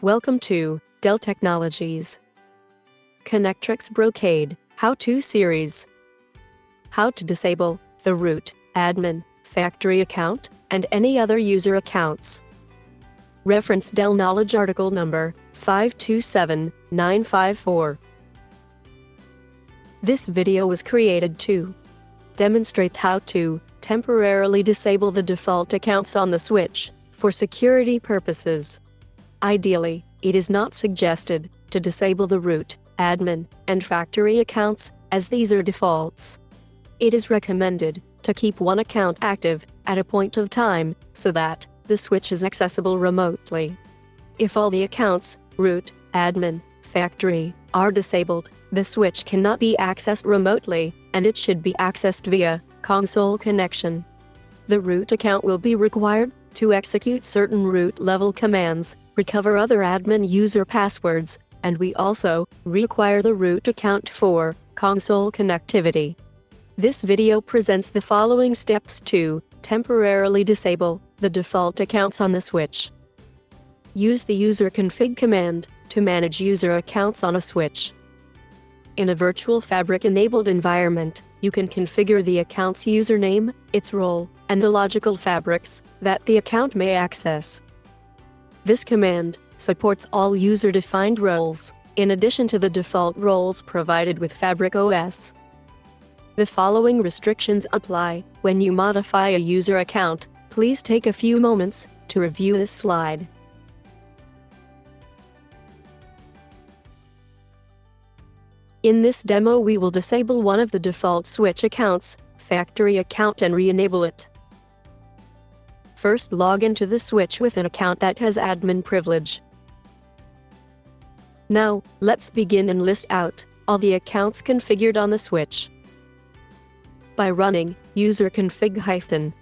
Welcome to Dell Technologies Connectrix Brocade How-To Series. How to disable the root, admin, factory account, and any other user accounts. Reference Dell Knowledge Article Number 527954. This video was created to demonstrate how to temporarily disable the default accounts on the switch for security purposes. Ideally, it is not suggested to disable the root, admin, and factory accounts, as these are defaults. It is recommended to keep one account active at a point of time so that the switch is accessible remotely. If all the accounts, root, admin, factory, are disabled, the switch cannot be accessed remotely, and it should be accessed via console connection. The root account will be required to execute certain root-level commands, recover other admin user passwords, and we also require the root account for console connectivity. This video presents the following steps to temporarily disable the default accounts on the switch. Use the user config command to manage user accounts on a switch. In a virtual fabric-enabled environment, you can configure the account's username, its role, and the logical fabrics that the account may access. This command supports all user-defined roles, in addition to the default roles provided with Fabric OS. The following restrictions apply when you modify a user account. Please take a few moments to review this slide. In this demo, we will disable one of the default switch accounts, factory account, and re-enable it. First, log into the switch with an account that has admin privilege. Now, let's begin and list out all the accounts configured on the switch. By running user config -show-a,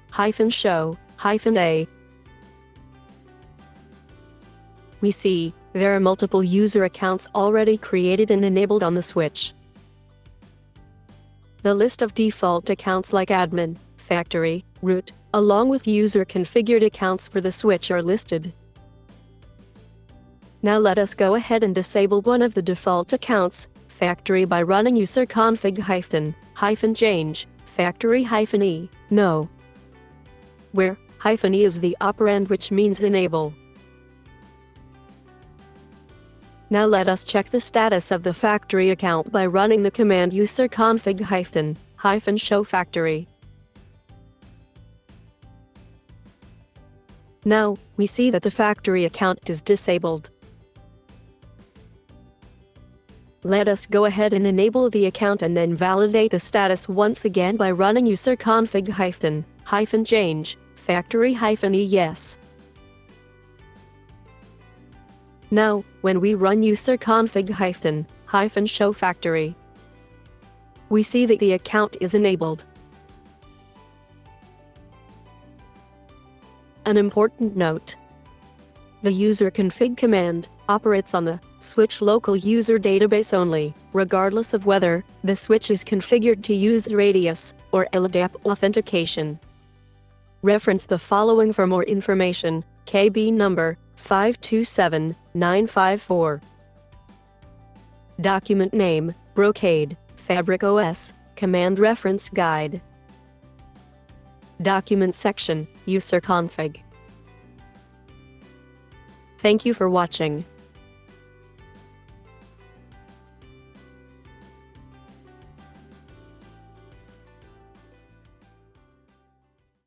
we see there are multiple user accounts already created and enabled on the switch. The list of default accounts like admin, factory, root, along with user configured accounts for the switch are listed. Now let us go ahead and disable one of the default accounts, factory, by running user config -change factory-e no, where -e is the operand which means enable. Now let us check the status of the factory account by running the command user config -show factory. Now, we see that the factory account is disabled. Let us go ahead and enable the account and then validate the status once again by running user config -change factory-e yes. Now, when we run user config -show factory, we see that the account is enabled. An important note: the user config command operates on the switch local user database only, regardless of whether the switch is configured to use radius or LDAP authentication. Reference the following for more information: KB number 527954. Document name: Brocade, Fabric OS, Command Reference Guide. Document section: User config. Thank you for watching.